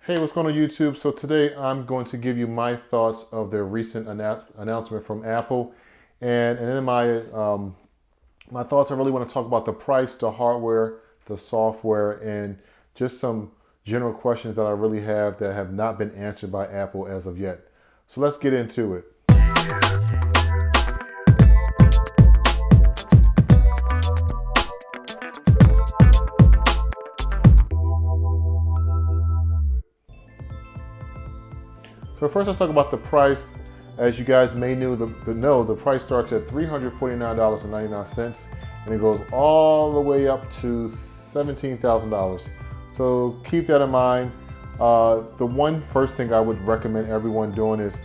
Hey, what's going on YouTube? So today I'm going to give you my thoughts of their recent announcement from Apple, and in my thoughts, I really want to talk about the price, the hardware, the software, and just some general questions that I really have that have not been answered by Apple as of yet. So let's get into it. So first, let's talk about the price. As you guys may know, the price starts at $349.99, and it goes all the way up to $17,000. So keep that in mind. The one first thing I would recommend everyone doing is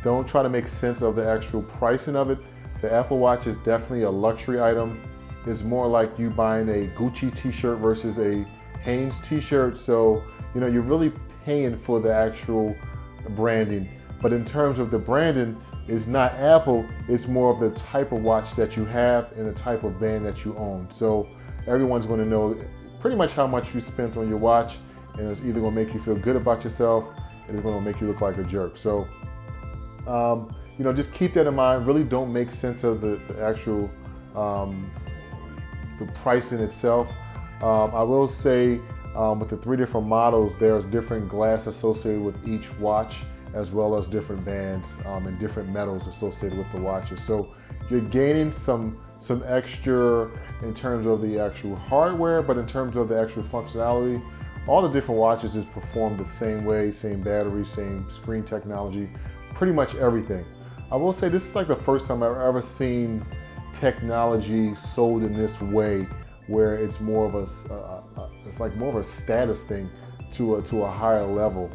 don't try to make sense of the actual pricing of it. The Apple Watch is definitely a luxury item. It's more like you buying a Gucci t-shirt versus a Hanes t-shirt. So, you're really paying for the actual branding. But in terms of the branding, it's not Apple, it's more of the type of watch that you have and the type of band that you own. So everyone's going to know pretty much how much you spent on your watch, and it's either going to make you feel good about yourself and it's going to make you look like a jerk. So just keep that in mind. Really don't make sense of the actual the pricing itself. I will say with the three different models, there's different glass associated with each watch, as well as different bands and different metals associated with the watches. So you're gaining some extra in terms of the actual hardware, but in terms of the actual functionality, all the different watches is performed the same way, same battery, same screen technology, pretty much everything. I will say this is like the first time I've ever seen technology sold in this way, where it's more of it's like more of a status thing to a higher level,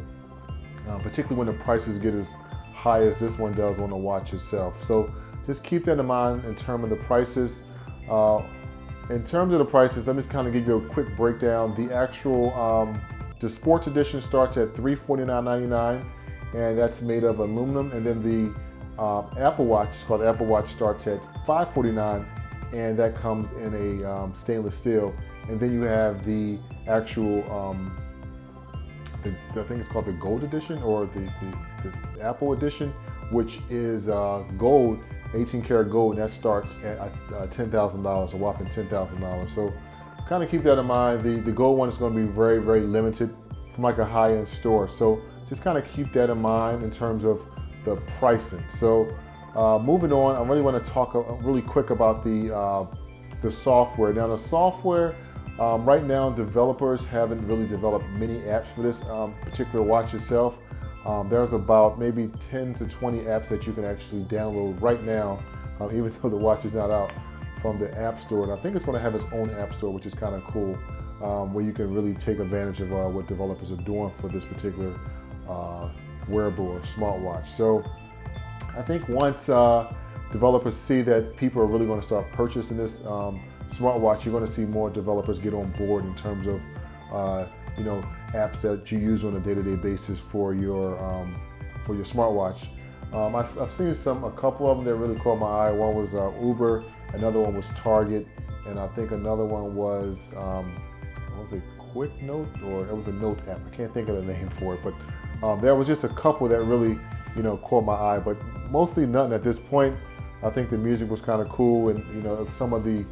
particularly when the prices get as high as this one does on the watch itself. So just keep that in mind in terms of the prices. In terms of the prices, let me just kind of give you a quick breakdown. The actual the sports edition starts at $349.99, and that's made of aluminum. And then the Apple Watch, it's called Apple Watch, starts at $549, and that comes in a stainless steel. And then you have the actual I think it's called the Gold Edition, or the Apple Edition, which is gold, 18 karat gold, and that starts at $10,000, a whopping $10,000. So kind of keep that in mind. The gold one is going to be very, very limited from like a high-end store. So just kind of keep that in mind in terms of the pricing. So moving on, I really want to talk really quick about the software. Now the software, right now developers haven't really developed many apps for this particular watch itself. There's about maybe 10 to 20 apps that you can actually download right now, even though the watch is not out, from the App Store. And I think it's going to have its own App Store, which is kind of cool, where you can really take advantage of what developers are doing for this particular wearable or smartwatch. So I think once developers see that people are really going to start purchasing this smartwatch, you're going to see more developers get on board in terms of apps that you use on a day-to-day basis for your smartwatch. I've seen a couple of them that really caught my eye. One was Uber, another one was Target, and I think another one was a Quick Note, or it was a note app. I can't think of the name for it, but there was just a couple that really caught my eye, but mostly nothing at this point. I think the music was kind of cool, and some of the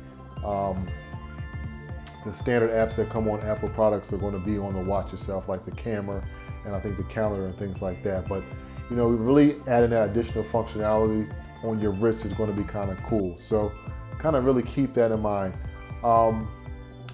standard apps that come on Apple products are going to be on the watch itself, like the camera and I think the calendar and things like that. But really adding that additional functionality on your wrist is going to be kind of cool. So kind of really keep that in mind. I'm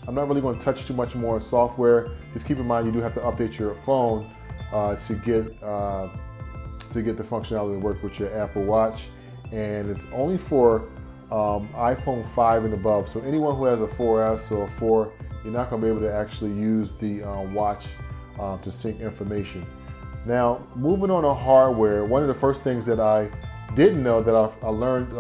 not really going to touch too much more on software. Just keep in mind you do have to update your phone to get the functionality to work with your Apple Watch, and it's only for iPhone 5 and above. So anyone who has a 4S or a 4, you're not going to be able to actually use the watch to sync information. Now, moving on to hardware, one of the first things that I didn't know that I learned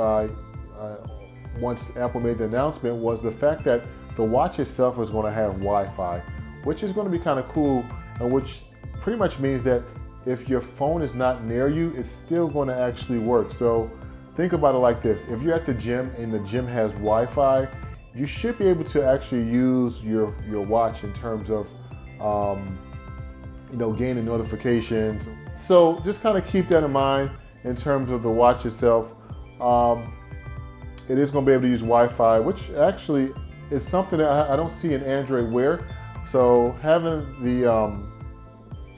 once Apple made the announcement was the fact that the watch itself is going to have Wi-Fi, which is going to be kind of cool, and which pretty much means that if your phone is not near you, it's still going to actually work. So think about it like this: if you're at the gym and the gym has Wi-Fi, you should be able to actually use your watch in terms of gaining notifications. So just kind of keep that in mind in terms of the watch itself. It is going to be able to use Wi-Fi, which actually is something that I don't see in Android Wear. So having the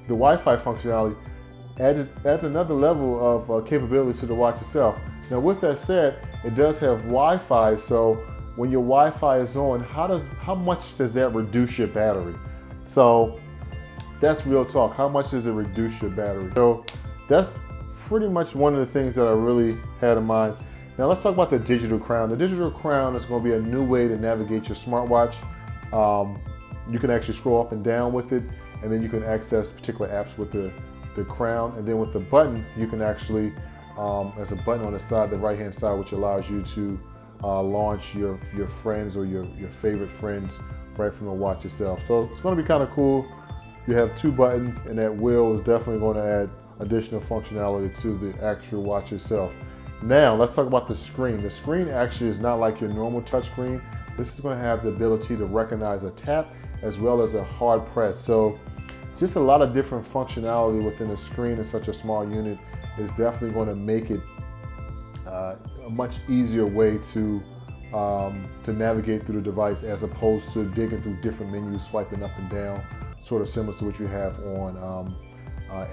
Wi-Fi functionality adds another level of capability to the watch itself. Now, with that said, it does have Wi-Fi. So when your Wi-Fi is on, how much does that reduce your battery? So that's real talk. How much does it reduce your battery? So that's pretty much one of the things that I really had in mind. Now let's talk about the digital crown. The digital crown is going to be a new way to navigate your smartwatch. You can actually scroll up and down with it, and then you can access particular apps with the crown. And then with the button, you can actually, there's a button on the side, the right-hand side, which allows you to launch your friends or your favorite friends right from the watch itself. So it's going to be kind of cool. You have two buttons, and that wheel is definitely going to add additional functionality to the actual watch itself. Now let's talk about the screen. The screen actually is not like your normal touch screen. This is going to have the ability to recognize a tap as well as a hard press. So just a lot of different functionality within the screen in such a small unit is definitely going to make it a much easier way to navigate through the device, as opposed to digging through different menus, swiping up and down, sort of similar to what you have on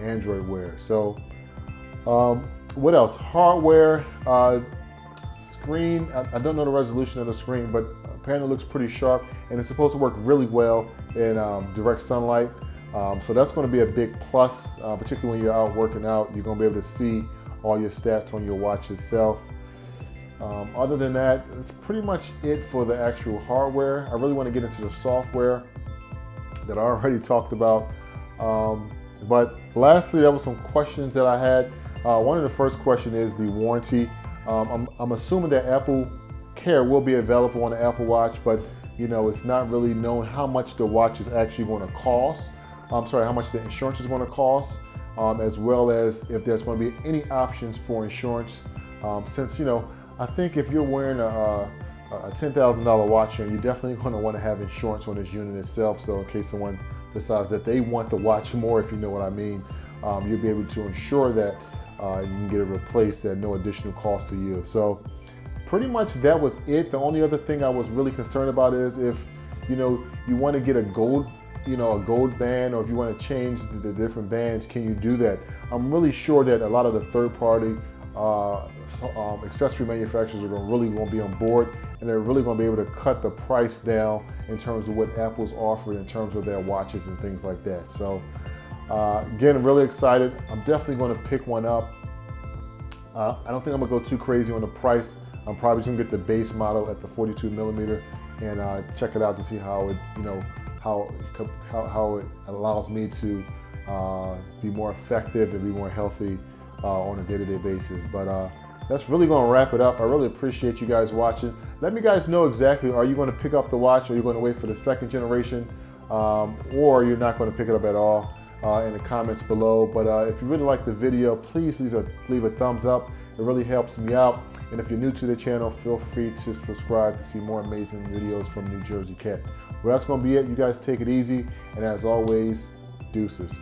Android Wear. So what else? Hardware, screen, I don't know the resolution of the screen, but apparently it looks pretty sharp, and it's supposed to work really well in direct sunlight. So that's going to be a big plus, particularly when you're out working out. You're going to be able to see all your stats on your watch itself. Other than that, it's pretty much it for the actual hardware. I really want to get into the software that I already talked about. But lastly, there were some questions that I had. One of the first question is the warranty. I'm assuming that Apple Care will be available on the Apple Watch, but it's not really known how much the watch is actually going to cost. How much the insurance is going to cost, as well as if there's going to be any options for insurance. Since I think if you're wearing a $10,000 watch, and you're definitely going to want to have insurance on this unit itself. So in case someone decides that they want the watch more, if you know what I mean, you'll be able to ensure that you can get it replaced at no additional cost to you. So pretty much that was it. The only other thing I was really concerned about is if you want to get a gold band, or if you want to change the different bands, can you do that? I'm really sure that a lot of the third-party accessory manufacturers are really going to be on board, and they're really going to be able to cut the price down in terms of what Apple's offering in terms of their watches and things like that. So again, I'm really excited. I'm definitely going to pick one up. I don't think I'm going to go too crazy on the price. I'm probably just going to get the base model at the 42 millimeter and check it out to see how it, how it allows me to be more effective and be more healthy on a day-to-day basis. But that's really going to wrap it up. I really appreciate you guys watching. Let me guys know exactly, are you going to pick up the watch, or are you going to wait for the second generation, or you're not going to pick it up at all, in the comments below. But if you really like the video, please leave a thumbs up. It really helps me out. And if you're new to the channel, feel free to subscribe to see more amazing videos from New Jersey Cat. Well, that's going to be it. You guys take it easy. And as always, deuces.